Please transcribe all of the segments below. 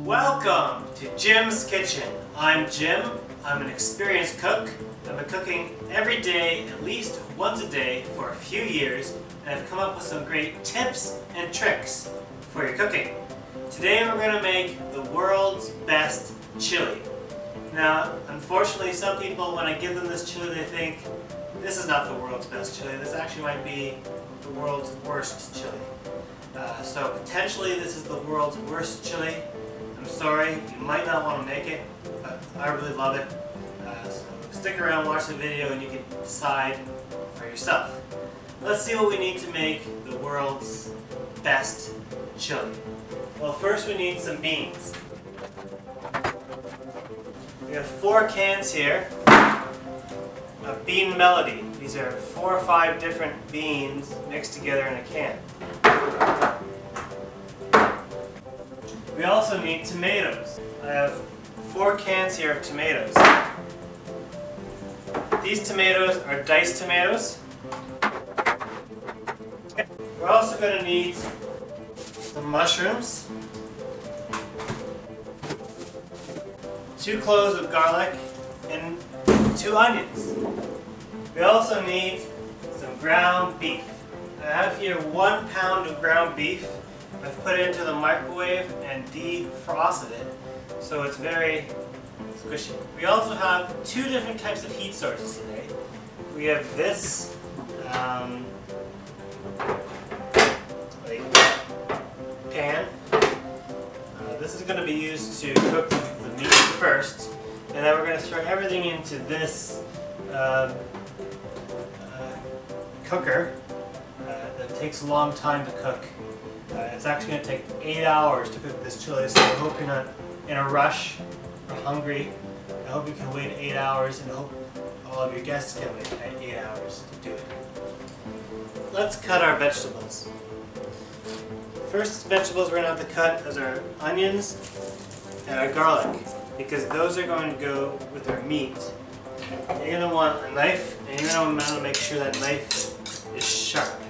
Welcome to Jim's Kitchen. I'm Jim. I'm an experienced cook. I've been cooking every day, at least once a day, for a few years, and I've come up with some great tips and tricks for your cooking. Today we're going to make the world's best chili. Now, unfortunately, some people, when I give them this chili, they think, this is not the world's best chili. This actually might be the world's worst chili. So potentially this is the world's worst chili. I'm sorry, you might not want to make it, but I really love it. So stick around, watch the video, and you can decide for yourself. Let's see what we need to make the world's best chili. Well, first we need some beans. We have 4 cans here of Bean Melody. These are 4 or 5 different beans mixed together in a can. We also need tomatoes. I have 4 cans here of tomatoes. These tomatoes are diced tomatoes. We're also going to need some mushrooms, 2 cloves of garlic, and 2 onions. We also need some ground beef. I have here 1 pound of ground beef. I've put it into the microwave and defrosted it, so it's very squishy. We also have 2 different types of heat sources today. We have this pan. This is going to be used to cook the meat first, and then we're going to throw everything into this cooker that takes a long time to cook. It's actually going to take 8 hours to cook this chili, so I hope you're not in a rush or hungry. I hope you can wait 8 hours, and I hope all of your guests can wait 8 hours to do it. Let's cut our vegetables. First vegetables we're going to have to cut is our onions and our garlic, because those are going to go with our meat. You're going to want a knife, and you're going to want to make sure that knife is sharp.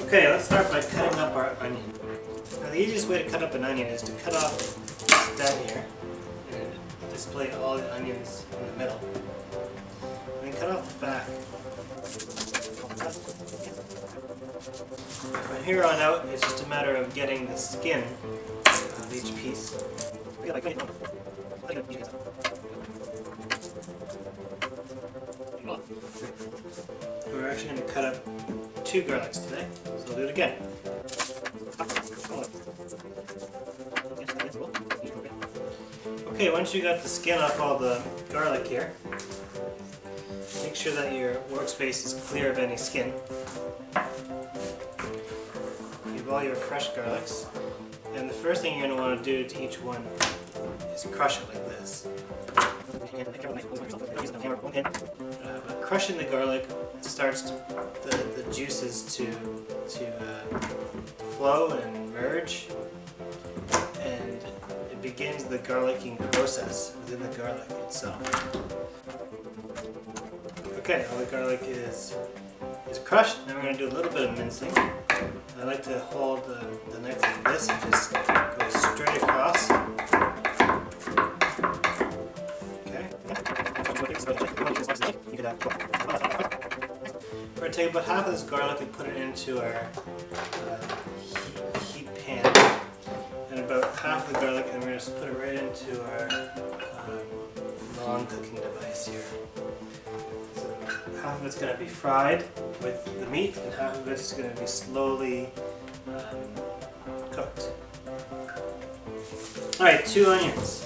Okay, let's start by cutting up our onion. Now, the easiest way to cut up an onion is to cut off this stem here and display all the onions in the middle. And then cut off the back. From here on out, it's just a matter of getting the skin of each piece. We're actually going to cut up 2 garlics today, so we'll do it again. Okay, once you got the skin off all the garlic here, make sure that your workspace is clear of any skin. You have all your fresh garlics, and the first thing you're going to want to do to each one is crush it like this. Crushing the garlic starts the juices to flow and merge, and it begins the garlicking process within the garlic itself. Okay, all the garlic is crushed. Now we're going to do a little bit of mincing. I like to hold the knife like this and just go straight across. We're going to take about half of this garlic and put it into our heat pan, and about half of the garlic, and we're going to put it right into our non-cooking device here. So half of it's going to be fried with the meat, and half of it's going to be slowly cooked. Alright, 2 onions.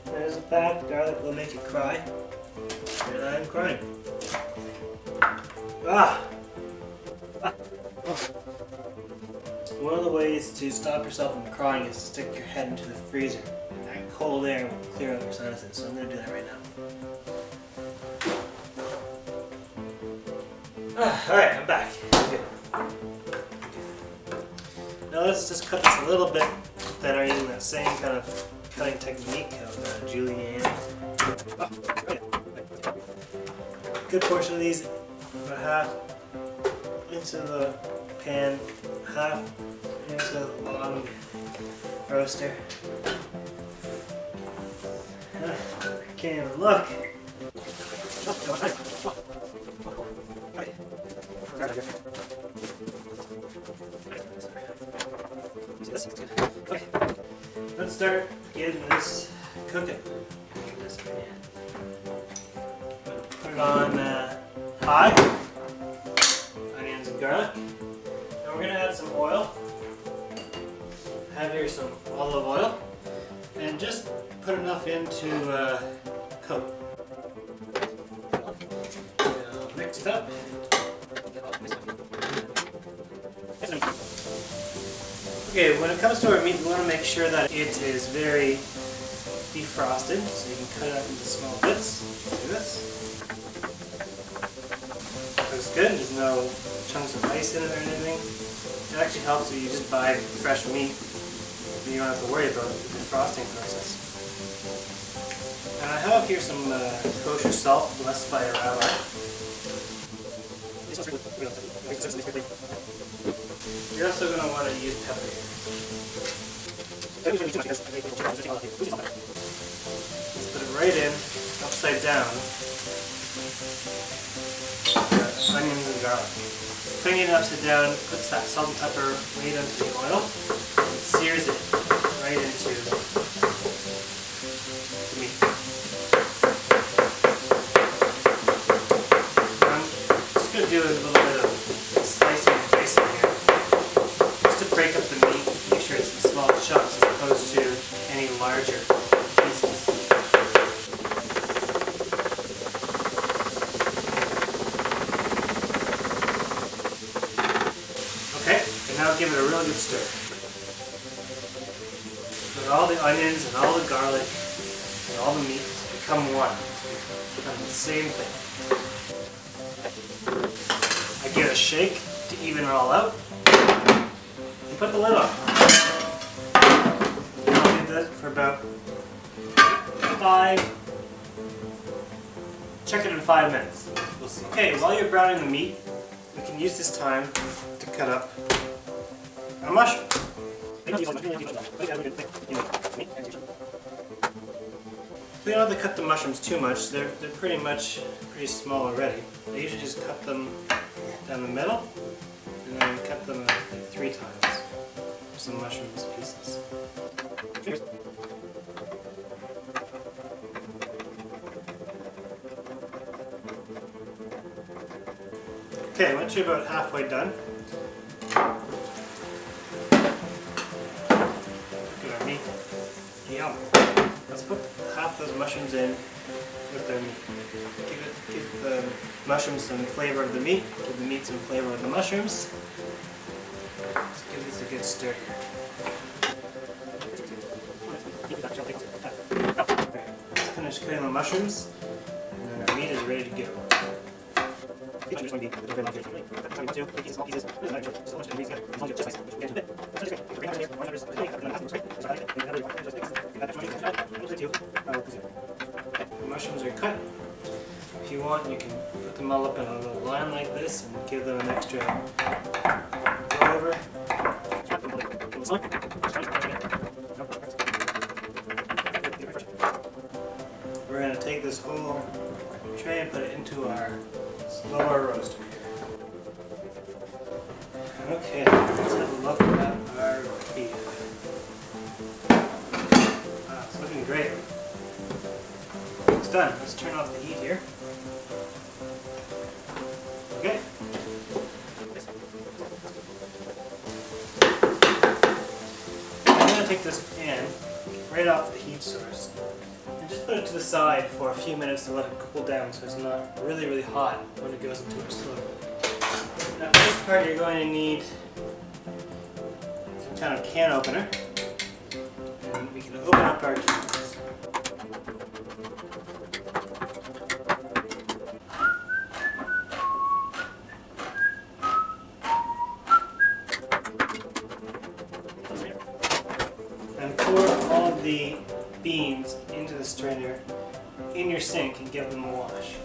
There's a fact, garlic will make you cry, and I'm crying. One of the ways to stop yourself from crying is to stick your head into the freezer. And that cold air will clear out your sinuses, so I'm going to do that right now. Alright, I'm back. Good. Now let's just cut this a little bit better using that same kind of cutting technique of julienne. Good portion of these, about half into the pan, half into the bottom roaster. Can't even look. Okay, let's start getting this cooking. Put it on high, onions and garlic. Now we're going to add some oil. I have here some olive oil, and just put enough in to coat. Mix it up. Okay, when it comes to our meat, we want to make sure that it is very defrosted, so you can cut it up into small bits. Do this. Looks good. There's no chunks of ice in it or anything. It actually helps if you just buy fresh meat. You don't have to worry about the defrosting process. And I have here some kosher salt, blessed by a rabbi. You're also going to want to use pepper here. Let's put it right in, upside down, the onions and garlic. Putting it upside down puts that salt and pepper right into the oil, and sears it right into the meat. I'm just going to do a little bit of slicing and dicing here, just to break up the meat, make sure it's in small chunks as opposed to any larger pieces. Okay, and now give it a real good stir. With all the onions and all the garlic and all the meat become one. Become the same thing. I give it a shake to even it all out. And put the lid on. And I'll do that for about 5. Check it in 5 minutes. We'll see. Okay, while you're browning the meat, we can use this time to cut up a mushroom. We don't have to cut the mushrooms too much. They're pretty small already. I usually just cut them down the middle and then cut them 3 times for some mushrooms pieces. Okay, once you're about halfway done, look at our meat. Yum. Let's put half those mushrooms in with their meat. Give the mushrooms some flavor of the meat, give the meat some flavor of the mushrooms. Let's give this a good stir here. Let's finish cutting the mushrooms, and then our meat is ready to go. The mushrooms are cut. If you want, you can put them all up in a little line like this and give them an extra go over. We're going to take this whole tray and put it into our slower roaster here. Okay, let's have a look at our beef. Wow, it's looking great. It's done. Let's turn off the heat here. Okay. I'm going to take this pan right off the heat source and just put it to the side for a few minutes to let it cool down so it's not really hot when it goes into our slow. Now for this part you're going to need some kind of can opener, and we can open up our cans. your sink and give them a wash.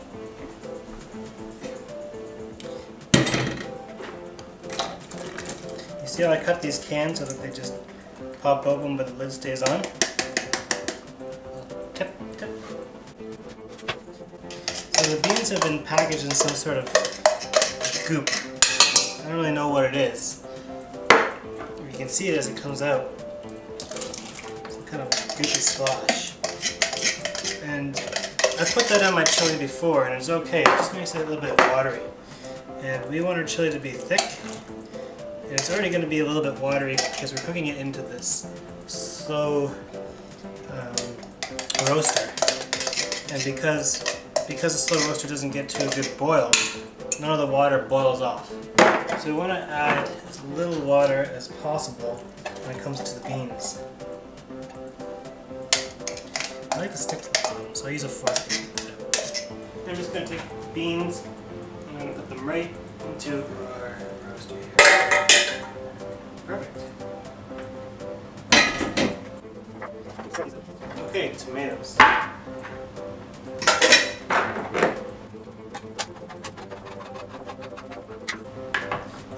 You see how I cut these cans so that they just pop open but the lid stays on? Tip, tip. So the beans have been packaged in some sort of goop. I don't really know what it is. You can see it as it comes out. Some kind of goopy slosh. And I put that on my chili before and it's okay. It just makes it a little bit watery. And we want our chili to be thick. And it's already going to be a little bit watery because we're cooking it into this slow roaster. And because the slow roaster doesn't get to a good boil, none of the water boils off. So we want to add as little water as possible when it comes to the beans. I like to stick to the bottom, so I use a fork. I'm just going to take beans and I'm going to put them right into our roaster here. Perfect. Okay, tomatoes.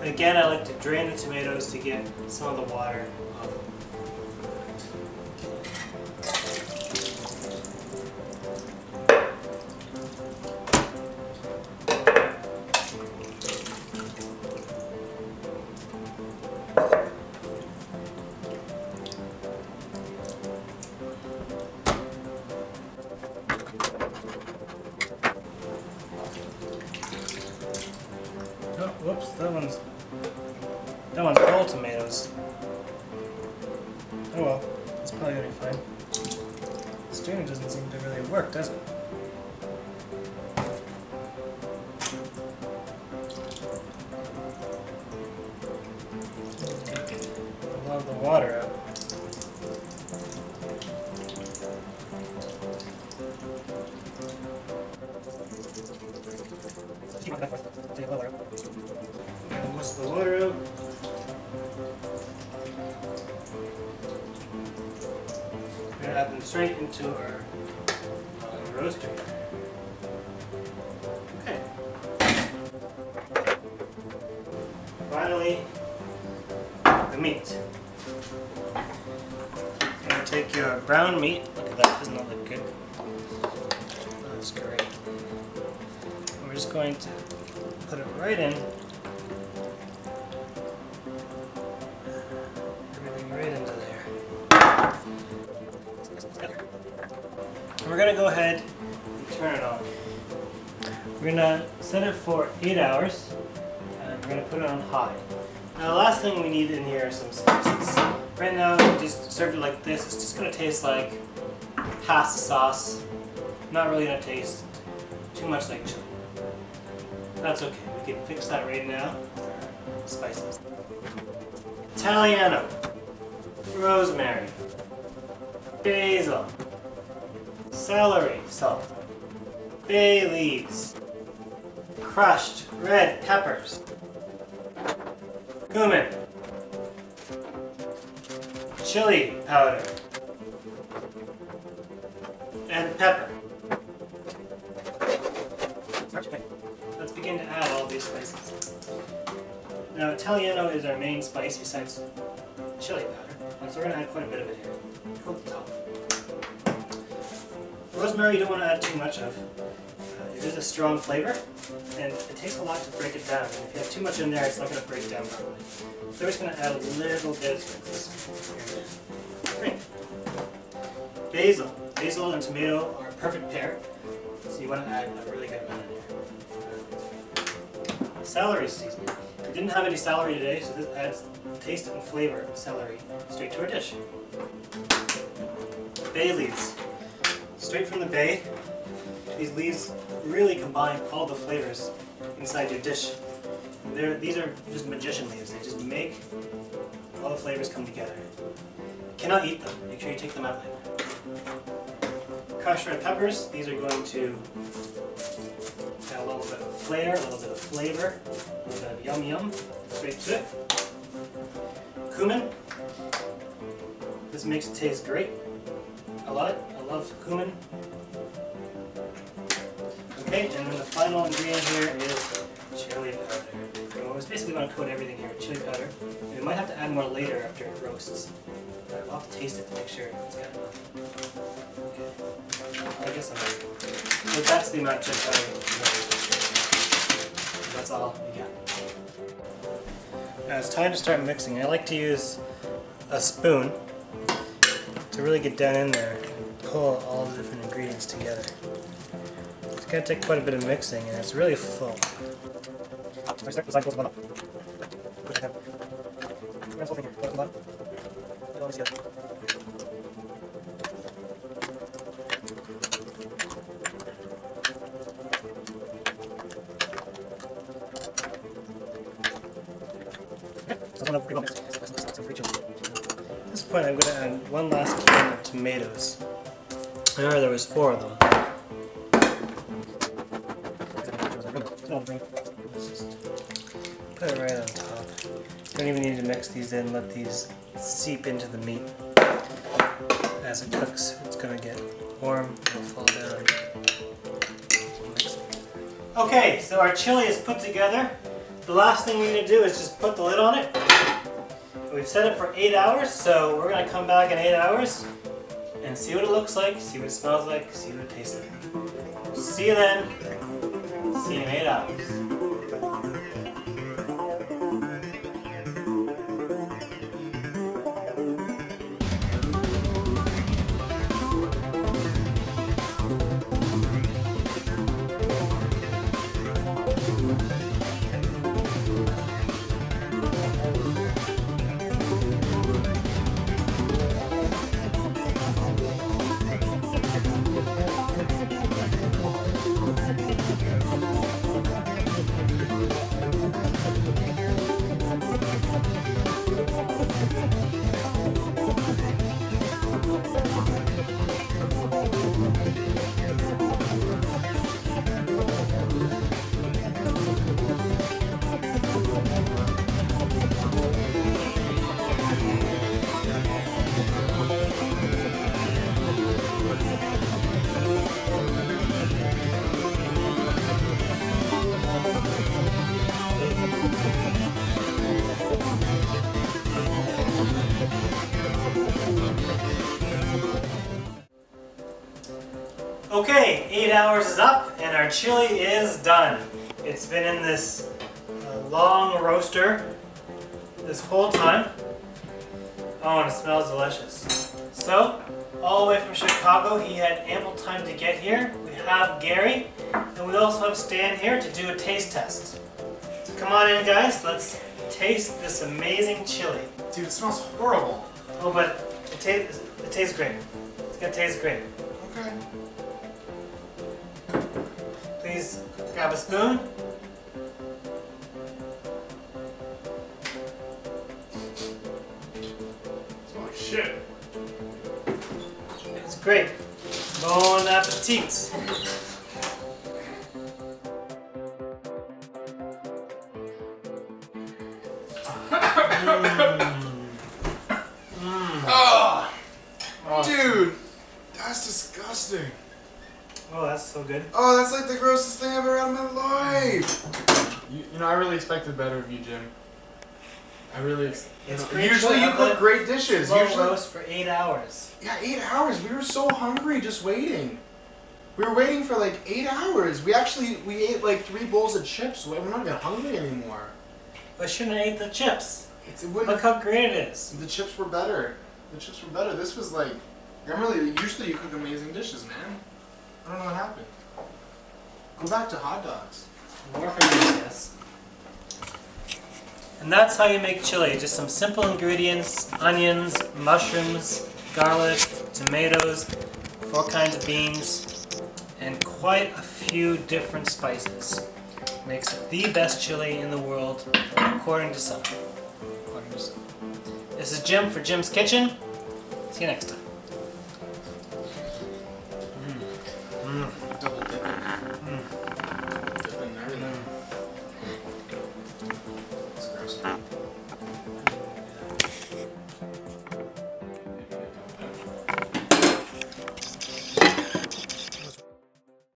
Again, I like to drain the tomatoes to get some of the water off. Oh, whoops, that one's all tomatoes. Oh well, it's probably gonna be fine. This strainer doesn't seem to really work, does it? A lot of the water out. Most of the water out. We're going to add them straight into our roaster. Okay. Finally, the meat. You're going to take your brown meat. Look at that, doesn't that look good? That's great. And we're just going to put it right in. Everything right into there. And we're going to go ahead and turn it on. We're going to set it for 8 hours and we're going to put it on high. Now the last thing we need in here are some spices. Right now, if you just serve it like this, it's just going to taste like pasta sauce. Not really going to taste too much like chili. That's okay, we can fix that right now with our spices. Italiano, rosemary, basil, celery salt, bay leaves, crushed red peppers, cumin, chili powder, and pepper. Let's begin to add all these spices. Now, Italiano is our main spice besides chili powder, and so we're going to add quite a bit of it here. Coat the top. Rosemary you don't want to add too much of. It is a strong flavor, and it takes a lot to break it down. And if you have too much in there, it's not going to break down properly. So we're just going to add a little bit of spices. Great. Basil. Basil and tomato are a perfect pair, so you want to add a really good amount in there. Celery seasoning. We didn't have any celery today, so this adds taste and flavor of celery straight to our dish. Bay leaves. Straight from the bay, these leaves really combine all the flavors inside your dish. These are just magician leaves. They just make all the flavors come together. You cannot eat them. Make sure you take them out later. Crushed red peppers. These are going to add a little bit of flair, a little bit of flavor, a little bit of yum yum straight to it. Cumin. This makes it taste great. I love it. I love cumin. Okay, and then the final ingredient here is chili powder. So we basically want to coat everything here with chili powder. We might have to add more later after it roasts. I'll have to taste it to make sure it's got enough. Okay. I guess I'm right. So that's the amount of chili powder. That's all we got. Now it's time to start mixing. I like to use a spoon to really get down in there and pull all the different ingredients together. It's going to take quite a bit of mixing and it's really full. At this point I'm going to add one last can of tomatoes. I remember there was 4 of them. Put it right on top. You don't even need to mix these in, let these seep into the meat. As it cooks, it's going to get warm, it'll fall down. Okay, so our chili is put together. The last thing we need to do is just put the lid on it. We've set it for 8 hours, so we're going to come back in 8 hours and see what it looks like, see what it smells like, see what it tastes like. See you then. See you in 8 hours. Okay, 8 hours is up and our chili is done. It's been in this long roaster this whole time. Oh, and it smells delicious. So, all the way from Chicago, he had ample time to get here. We have Gary, and we also have Stan here to do a taste test. So come on in, guys. Let's taste this amazing chili. Dude, it smells horrible. Oh, but it tastes great. It's gonna taste great. Okay. Please grab a spoon. Smells like shit. It's great. Bon appetit. Oh, dude, that's disgusting. Oh, that's so good. Oh, that's like the grossest thing I've ever had in my life. You know, I really expected better of you, Jim. I really. Usually you cook great dishes. Slow Usually roast for 8 hours. Yeah, 8 hours. We were so hungry just waiting. We were waiting for like 8 hours. We ate like 3 bowls of chips. So we're not even hungry anymore. I shouldn't have ate the chips. Look how great it is. The chips were better. The chips were better. This was like, usually you cook amazing dishes, man. I don't know what happened. Go back to hot dogs. More for you, yes. And that's how you make chili. Just some simple ingredients: onions, mushrooms, garlic, tomatoes, 4 kinds of beans, and quite a few different spices. Makes it the best chili in the world, according to some. This is Jim for Jim's Kitchen. See you next time.